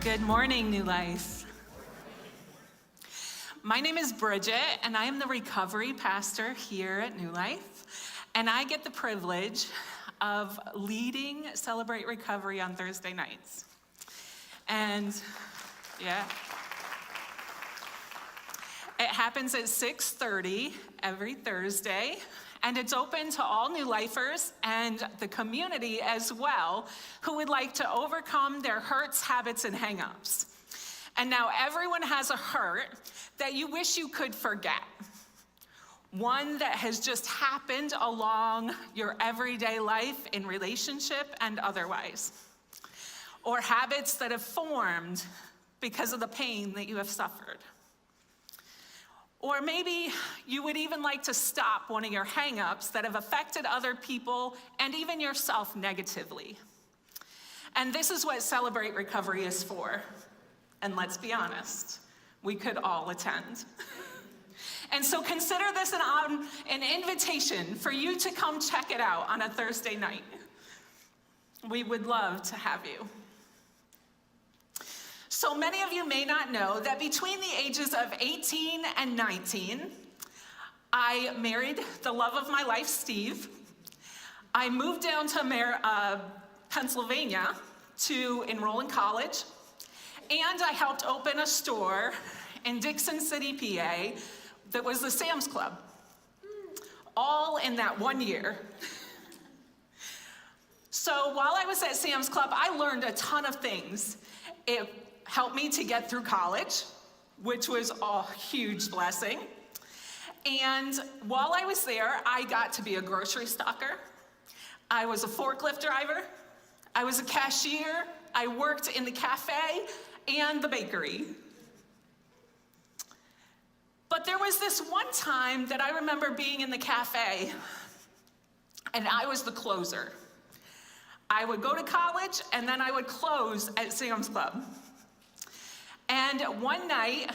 Good morning, New Life. My name is Brigitte, and I am the recovery pastor here at New Life. And I get the privilege of leading Celebrate Recovery on Thursday nights. And yeah, it happens at 6:30 every Thursday. And it's open to all new lifers and the community as well who would like to overcome their hurts, habits, and hang-ups. And now everyone has a hurt that you wish you could forget. One that has just happened along your everyday life in relationship and otherwise. Or habits that have formed because of the pain that you have suffered. Or maybe you would even like to stop one of your hang-ups that have affected other people and even yourself negatively. And this is what Celebrate Recovery is for. And let's be honest, we could all attend. And so consider this an invitation for you to come check it out on a Thursday night. We would love to have you. So many of you may not know that between the ages of 18 and 19, I married the love of my life, Steve. I moved down to Pennsylvania to enroll in college, and I helped open a store in Dixon City, PA, that was the Sam's Club, all in that 1 year. So while I was at Sam's Club, I learned a ton of things. It helped me to get through college, which was a huge blessing. And while I was there, I got to be a grocery stocker. I was a forklift driver. I was a cashier. I worked in the cafe and the bakery. But there was this one time that I remember being in the cafe, and I was the closer. I would go to college, and then I would close at Sam's Club. And one night,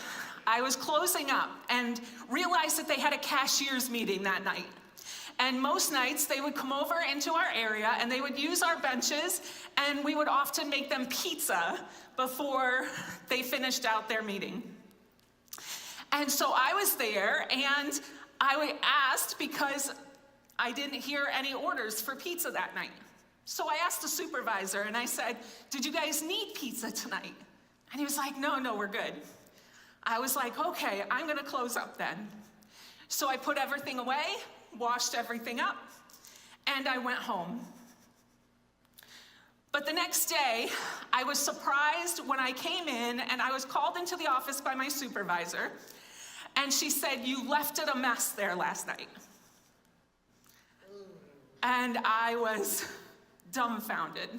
I was closing up and realized that they had a cashier's meeting that night. And most nights, they would come over into our area, and they would use our benches, and we would often make them pizza before they finished out their meeting. And so I was there, and I asked because I didn't hear any orders for pizza that night. So I asked the supervisor, and I said, "Did you guys need pizza tonight?" And he was like, no, we're good. I was like, okay, I'm gonna close up then. So I put everything away, washed everything up, and I went home. But the next day, I was surprised when I came in and I was called into the office by my supervisor, and she said, "You left it a mess there last night." And I was dumbfounded.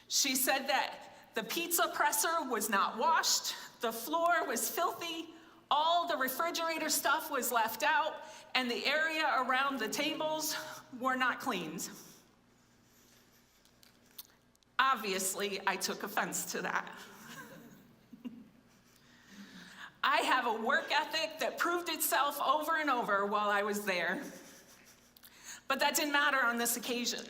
She said that the pizza presser was not washed, the floor was filthy, all the refrigerator stuff was left out, and the area around the tables were not cleaned. Obviously, I took offense to that. I have a work ethic that proved itself over and over while I was there. But that didn't matter on this occasion.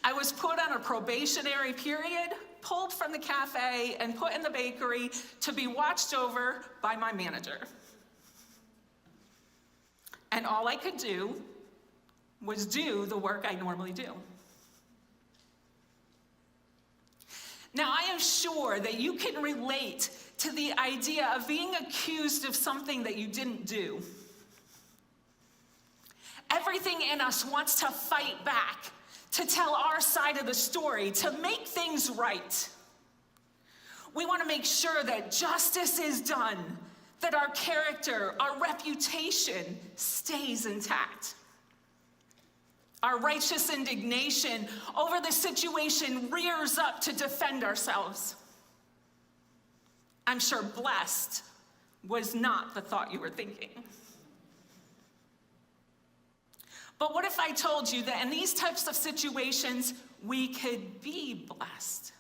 I was put on a probationary period, pulled from the cafe, and put in the bakery to be watched over by my manager. And all I could do was do the work I normally do. Now, I am sure that you can relate to the idea of being accused of something that you didn't do. Everything in us wants to fight back, to tell our side of the story, to make things right. We want to make sure that justice is done, that our character, our reputation stays intact. Our righteous indignation over the situation rears up to defend ourselves. I'm sure blessed was not the thought you were thinking. But what if I told you that in these types of situations, we could be blessed?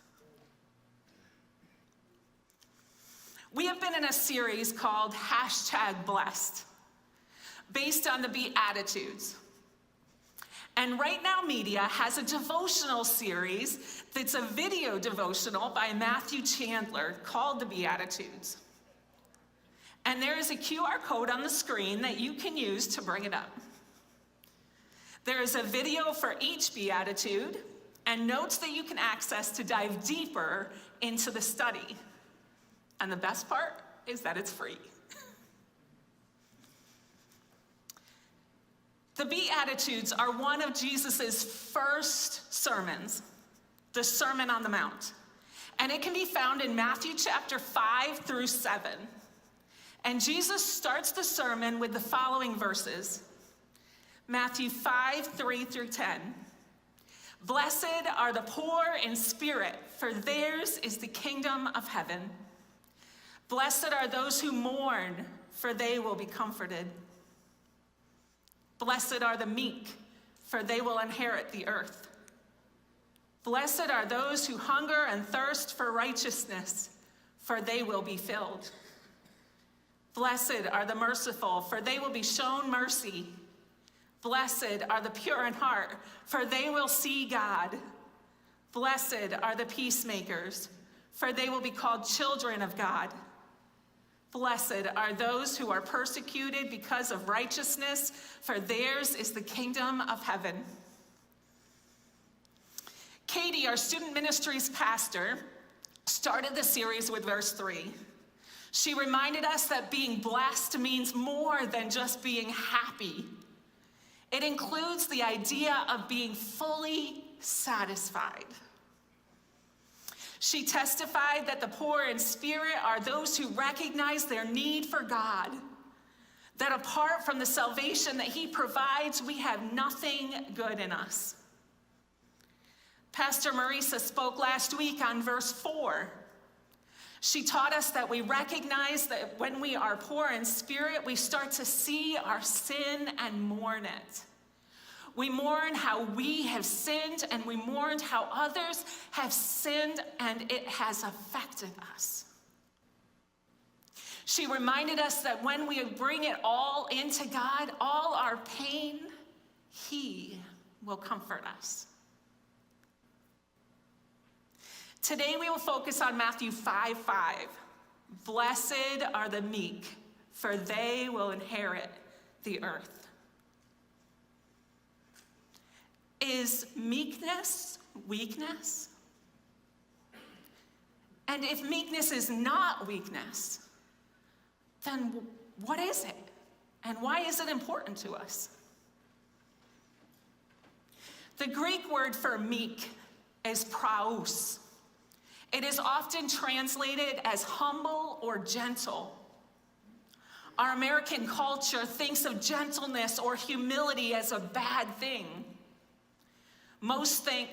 We have been in a series called #Blessed, based on the Beatitudes. And Right Now Media has a devotional series that's a video devotional by Matthew Chandler called The Beatitudes. And there is a QR code on the screen that you can use to bring it up. There is a video for each beatitude and notes that you can access to dive deeper into the study. And the best part is that it's free. The Beatitudes are one of Jesus' first sermons, the Sermon on the Mount. And it can be found in Matthew chapter 5 through 7. And Jesus starts the sermon with the following verses. Matthew 5, 3 through 10. Blessed are the poor in spirit, for theirs is the kingdom of heaven. Blessed are those who mourn, for they will be comforted. Blessed are the meek, for they will inherit the earth. Blessed are those who hunger and thirst for righteousness, for they will be filled. Blessed are the merciful, for they will be shown mercy. Blessed are the pure in heart, for they will see God. Blessed are the peacemakers, for they will be called children of God. Blessed are those who are persecuted because of righteousness, for theirs is the kingdom of heaven. Katie, our student ministries pastor, started the series with verse 3. She reminded us that being blessed means more than just being happy. It includes the idea of being fully satisfied. She testified that the poor in spirit are those who recognize their need for God, that apart from the salvation that He provides, we have nothing good in us. Pastor Marisa spoke last week on verse 4. She taught us that we recognize that when we are poor in spirit, we start to see our sin and mourn it. We mourn how we have sinned, and we mourn how others have sinned, and it has affected us. She reminded us that when we bring it all into God, all our pain, He will comfort us. Today we will focus on Matthew 5:5. Blessed are the meek, for they will inherit the earth. Is meekness weakness? And if meekness is not weakness, then what is it? And why is it important to us? The Greek word for meek is praus. It is often translated as humble or gentle. Our American culture thinks of gentleness or humility as a bad thing. Most think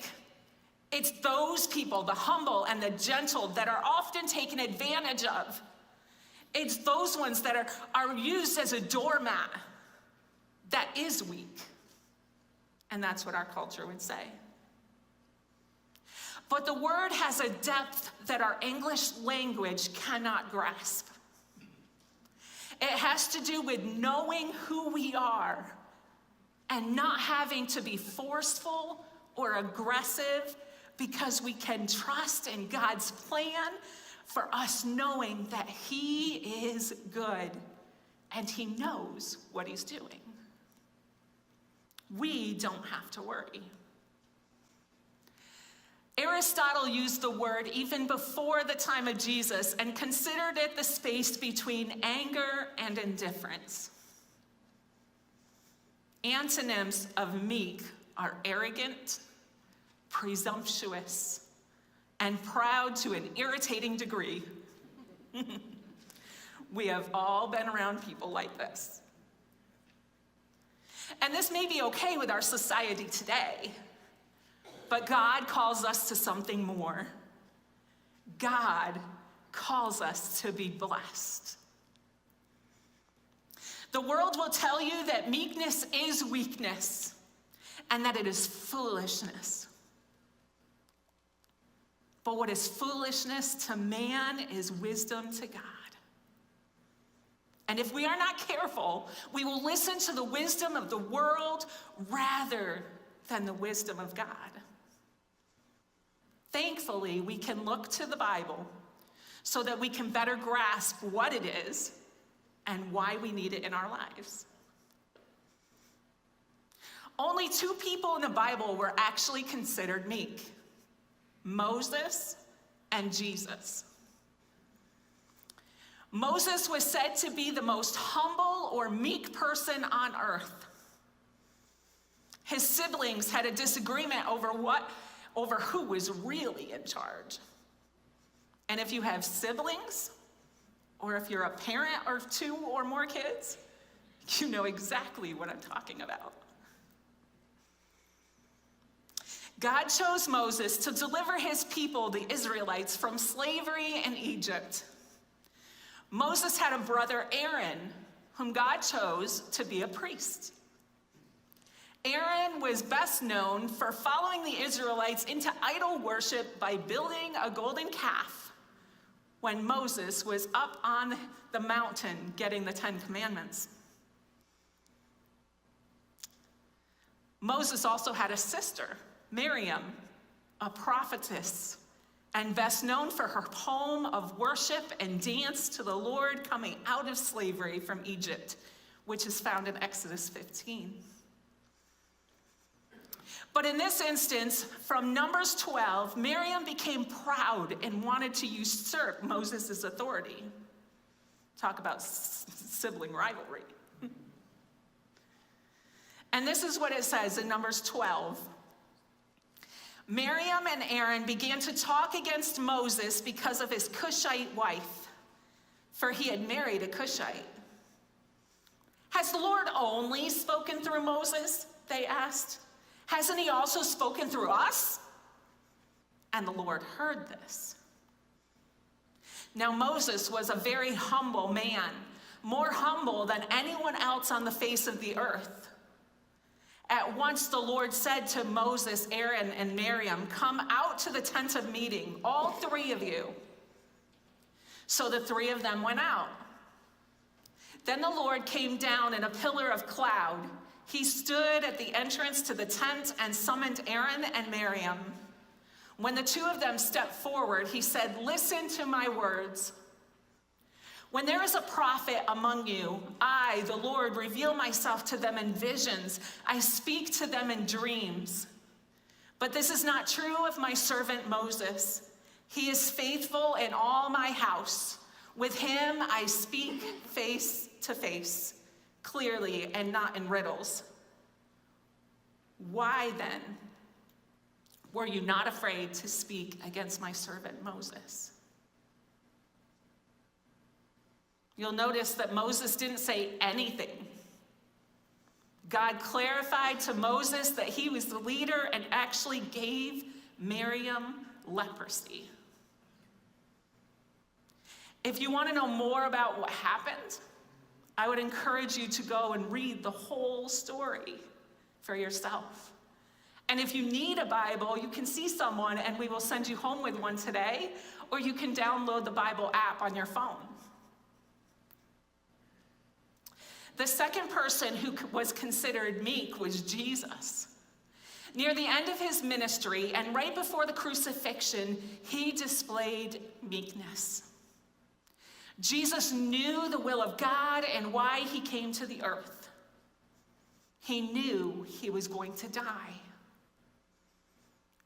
it's those people, the humble and the gentle, that are often taken advantage of. It's those ones that are used as a doormat. That is weak. And that's what our culture would say. But the word has a depth that our English language cannot grasp. It has to do with knowing who we are and not having to be forceful or aggressive, because we can trust in God's plan for us, knowing that He is good and He knows what He's doing. We don't have to worry. Aristotle used the word even before the time of Jesus and considered it the space between anger and indifference. Antonyms of meek are arrogant, presumptuous, and proud to an irritating degree. We have all been around people like this. And this may be okay with our society today, but God calls us to something more. God calls us to be blessed. The world will tell you that meekness is weakness and that it is foolishness. But what is foolishness to man is wisdom to God. And if we are not careful, we will listen to the wisdom of the world rather than the wisdom of God. Thankfully, we can look to the Bible so that we can better grasp what it is and why we need it in our lives. Only 2 people in the Bible were actually considered meek: Moses and Jesus. Moses was said to be the most humble or meek person on earth. His siblings had a disagreement over who was really in charge. And if you have siblings, or if you're a parent of 2 or more kids, you know exactly what I'm talking about. God chose Moses to deliver his people, the Israelites, from slavery in Egypt. Moses had a brother, Aaron, whom God chose to be a priest. Aaron was best known for following the Israelites into idol worship by building a golden calf when Moses was up on the mountain getting the 10 Commandments. Moses also had a sister, Miriam, a prophetess, and best known for her poem of worship and dance to the Lord coming out of slavery from Egypt, which is found in Exodus 15. But in this instance, from Numbers 12, Miriam became proud and wanted to usurp Moses' authority. Talk about sibling rivalry. And this is what it says in Numbers 12. Miriam and Aaron began to talk against Moses because of his Cushite wife, for he had married a Cushite. Has the Lord only spoken through Moses? They asked. Hasn't he also spoken through us? And the Lord heard this. Now Moses was a very humble man, more humble than anyone else on the face of the earth. At once the Lord said to Moses, Aaron, and Miriam, "Come out to the tent of meeting, all 3 of you." So the 3 of them went out. Then the Lord came down in a pillar of cloud. He stood at the entrance to the tent and summoned Aaron and Miriam. When the 2 of them stepped forward, he said, "Listen to my words. When there is a prophet among you, I, the Lord, reveal myself to them in visions. I speak to them in dreams. But this is not true of my servant Moses. He is faithful in all my house. With him I speak face to face, clearly and not in riddles. Why then were you not afraid to speak against my servant Moses?" You'll notice that Moses didn't say anything. God clarified to Moses that he was the leader and actually gave Miriam leprosy. If you want to know more about what happened, I would encourage you to go and read the whole story for yourself. And if you need a Bible, you can see someone and we will send you home with one today, or you can download the Bible app on your phone. The second person who was considered meek was Jesus. Near the end of his ministry and right before the crucifixion, he displayed meekness. Jesus knew the will of God and why he came to the earth. He knew he was going to die.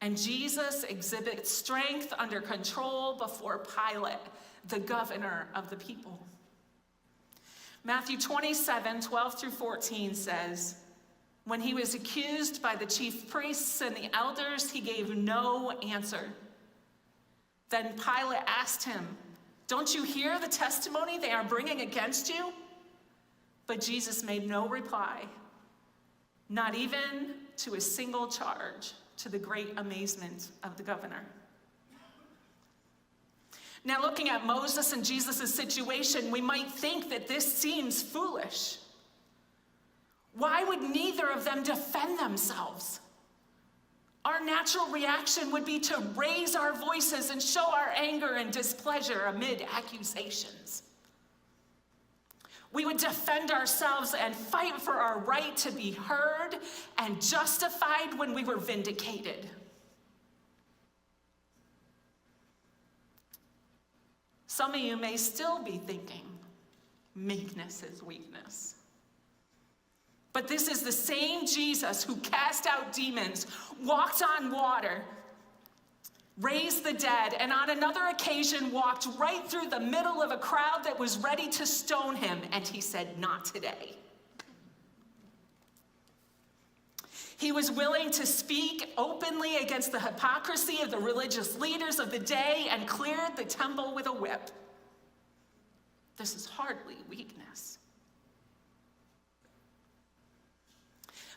And Jesus exhibits strength under control before Pilate, the governor of the people. Matthew 27:12-14 says, "When he was accused by the chief priests and the elders, he gave no answer. Then Pilate asked him, 'Don't you hear the testimony they are bringing against you?' But Jesus made no reply, not even to a single charge, to the great amazement of the governor." Now, looking at Moses and Jesus' situation, we might think that this seems foolish. Why would neither of them defend themselves? Our natural reaction would be to raise our voices and show our anger and displeasure amid accusations. We would defend ourselves and fight for our right to be heard and justified when we were vindicated. Some of you may still be thinking, meekness is weakness. But this is the same Jesus who cast out demons, walked on water, raised the dead, and on another occasion walked right through the middle of a crowd that was ready to stone him, and he said, "Not today." He was willing to speak openly against the hypocrisy of the religious leaders of the day and cleared the temple with a whip. This is hardly weakness.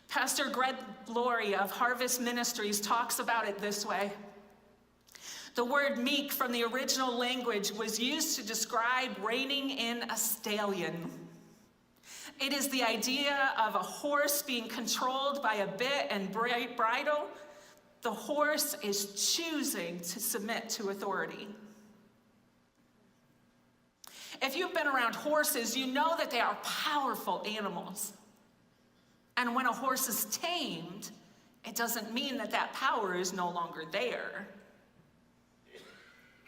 Pastor Greg Laurie of Harvest Ministries talks about it this way. The word meek from the original language was used to describe reining in a stallion. It is the idea of a horse being controlled by a bit and bridle. The horse is choosing to submit to authority. If you've been around horses, you know that they are powerful animals. And when a horse is tamed, it doesn't mean that that power is no longer there.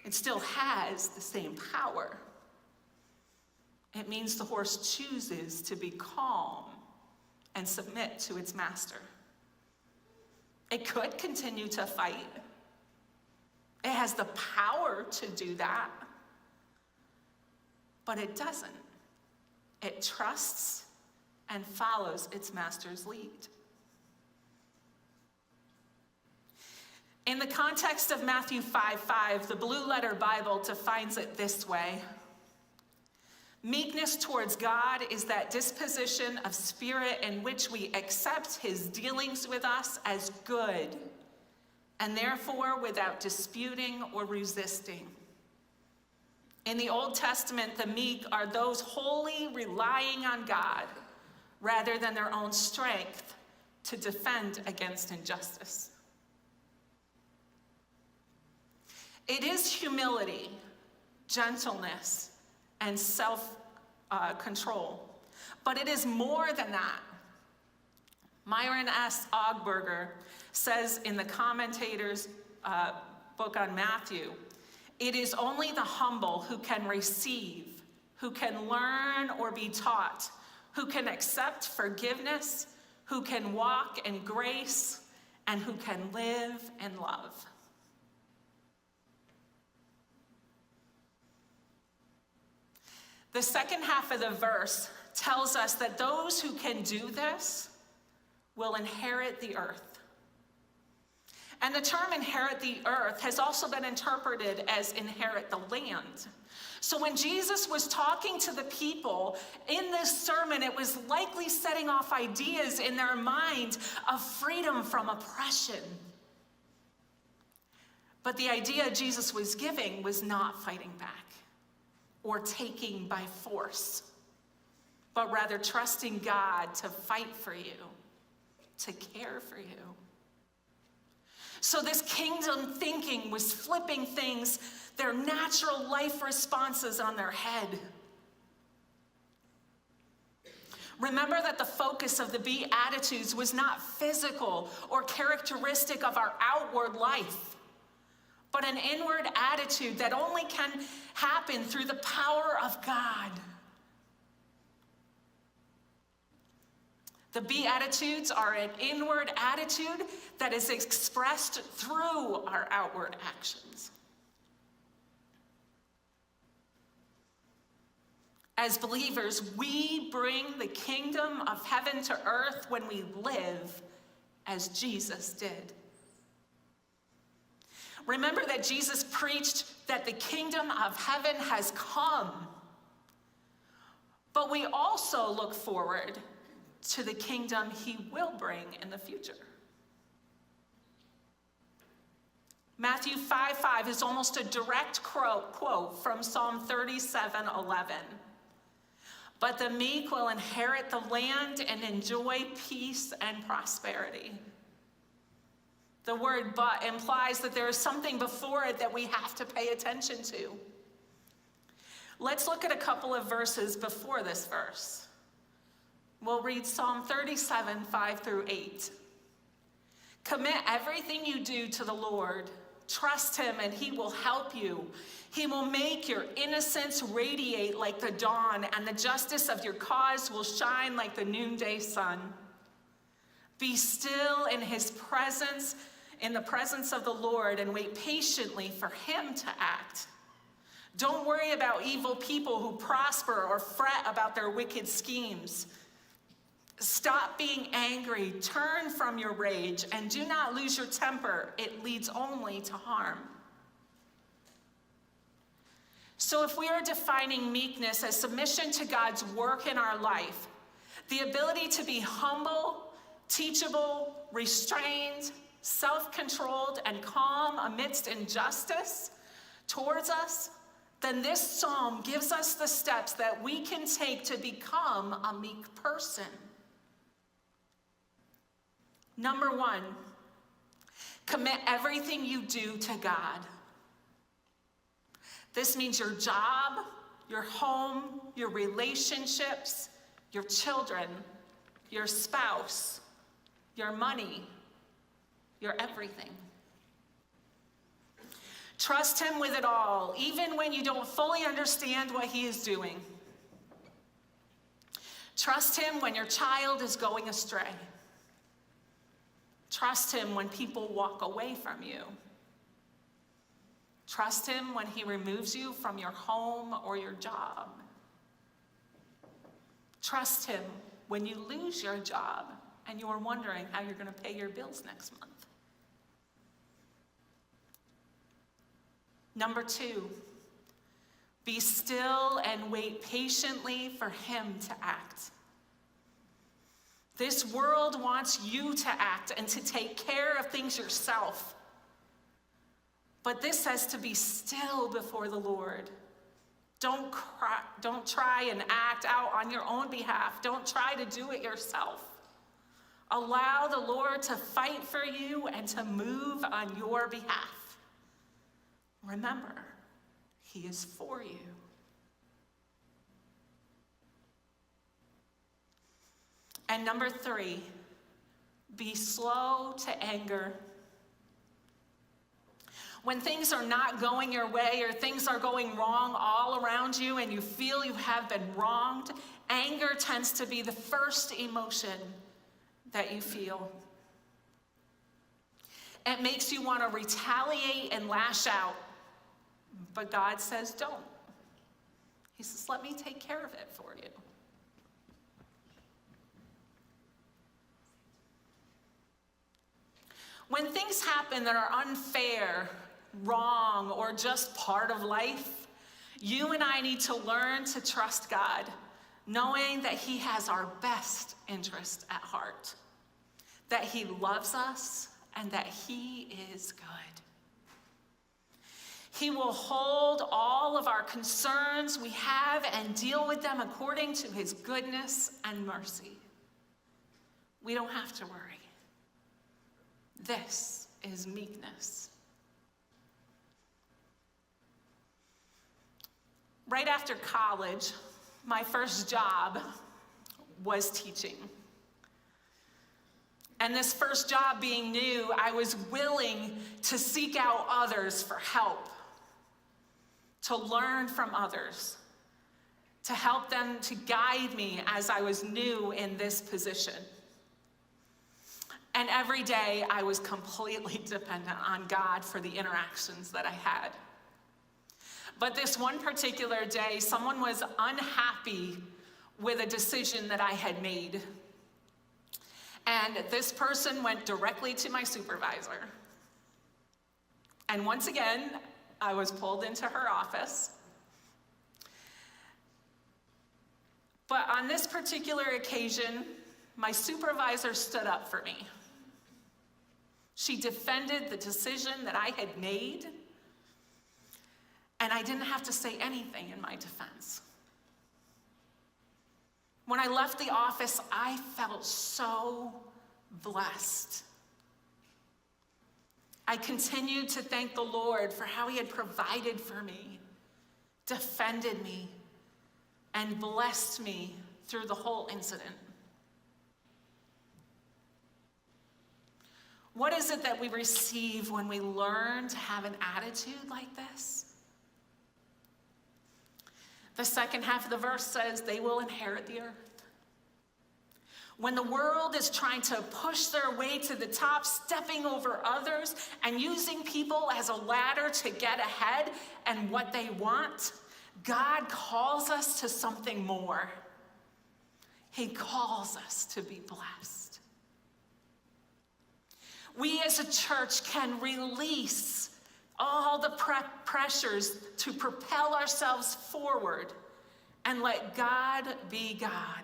It still has the same power. It means the horse chooses to be calm and submit to its master. It could continue to fight. It has the power to do that. But it doesn't. It trusts and follows its master's lead. In the context of Matthew 5:5, the Blue Letter Bible defines it this way. Meekness towards God is that disposition of spirit in which we accept his dealings with us as good, and therefore without disputing or resisting. In the Old Testament, the meek are those wholly relying on God rather than their own strength to defend against injustice. It is humility, gentleness, and self-control. But it is more than that. Myron S. Ogberger says in the commentator's book on Matthew, it is only the humble who can receive, who can learn or be taught, who can accept forgiveness, who can walk in grace, and who can live in love. The second half of the verse tells us that those who can do this will inherit the earth. And the term inherit the earth has also been interpreted as inherit the land. So when Jesus was talking to the people in this sermon, it was likely setting off ideas in their mind of freedom from oppression. But the idea Jesus was giving was not fighting back or taking by force, but rather trusting God to fight for you, to care for you. So this kingdom thinking was flipping things, their natural life responses on their head. Remember that the focus of the Beatitudes was not physical or characteristic of our outward life, but an inward attitude that only can happen through the power of God. The Beatitudes are an inward attitude that is expressed through our outward actions. As believers, we bring the kingdom of heaven to earth when we live as Jesus did. Remember that Jesus preached that the kingdom of heaven has come, but we also look forward to the kingdom he will bring in the future. Matthew 5:5 is almost a direct quote from Psalm 37:11. But the meek will inherit the land and enjoy peace and prosperity. The word but implies that there is something before it that we have to pay attention to. Let's look at a couple of verses before this verse. We'll read Psalm 37, 5 through 8. Commit everything you do to the Lord. Trust him and he will help you. He will make your innocence radiate like the dawn, and the justice of your cause will shine like the noonday sun. Be still in his presence, in the presence of the Lord, and wait patiently for him to act. Don't worry about evil people who prosper or fret about their wicked schemes. Stop being angry, turn from your rage, and do not lose your temper. It leads only to harm. So if we are defining meekness as submission to God's work in our life, the ability to be humble, teachable, restrained, self-controlled, and calm amidst injustice towards us, then this psalm gives us the steps that we can take to become a meek person. Number 1, commit everything you do to God. This means your job, your home, your relationships, your children, your spouse, your money, your everything. Trust him with it all, even when you don't fully understand what he is doing. Trust him when your child is going astray. Trust him when people walk away from you. Trust him when he removes you from your home or your job. Trust him when you lose your job and you are wondering how you're going to pay your bills next month. Number 2, be still and wait patiently for him to act. This world wants you to act and to take care of things yourself. But this says to be still before the Lord. Don't try and act out on your own behalf. Don't try to do it yourself. Allow the Lord to fight for you and to move on your behalf. Remember, he is for you. And number 3, be slow to anger. When things are not going your way or things are going wrong all around you and you feel you have been wronged, anger tends to be the first emotion that you feel. It makes you want to retaliate and lash out. But God says, don't. He says, let me take care of it for you. When things happen that are unfair, wrong, or just part of life, you and I need to learn to trust God, knowing that he has our best interest at heart, that he loves us, and that he is good. He will hold all of our concerns we have and deal with them according to his goodness and mercy. We don't have to worry. This is meekness. Right after college, my first job was teaching. And this first job being new, I was willing to seek out others for help, to learn from others, to help them to guide me as I was new in this position. And every day I was completely dependent on God for the interactions that I had. But this one particular day, someone was unhappy with a decision that I had made. And this person went directly to my supervisor. And once again, I was pulled into her office. But on this particular occasion, my supervisor stood up for me. She defended the decision that I had made, and I didn't have to say anything in my defense. When I left the office, I felt so blessed. I continued to thank the Lord for how he had provided for me, defended me, and blessed me through the whole incident. What is it that we receive when we learn to have an attitude like this? The second half of the verse says they will inherit the earth. When the world is trying to push their way to the top, stepping over others and using people as a ladder to get ahead and what they want, God calls us to something more. He calls us to be blessed. We as a church can release all the pressures to propel ourselves forward and let God be God.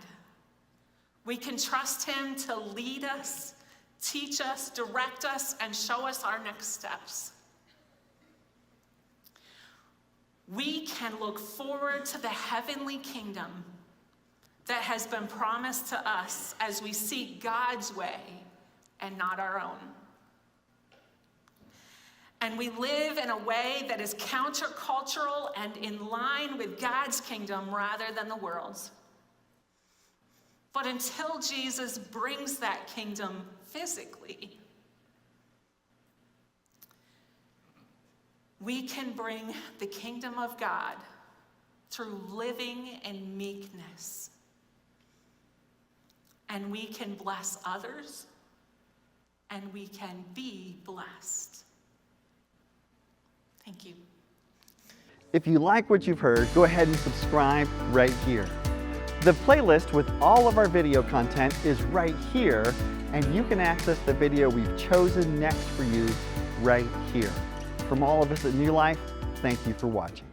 We can trust him to lead us, teach us, direct us, and show us our next steps. We can look forward to the heavenly kingdom that has been promised to us as we seek God's way and not our own. And we live in a way that is countercultural and in line with God's kingdom rather than the world's. But until Jesus brings that kingdom physically, we can bring the kingdom of God through living in meekness. And we can bless others, and we can be blessed. Thank you. If you like what you've heard, go ahead and subscribe right here. The playlist with all of our video content is right here, and you can access the video we've chosen next for you right here. From all of us at New Life, thank you for watching.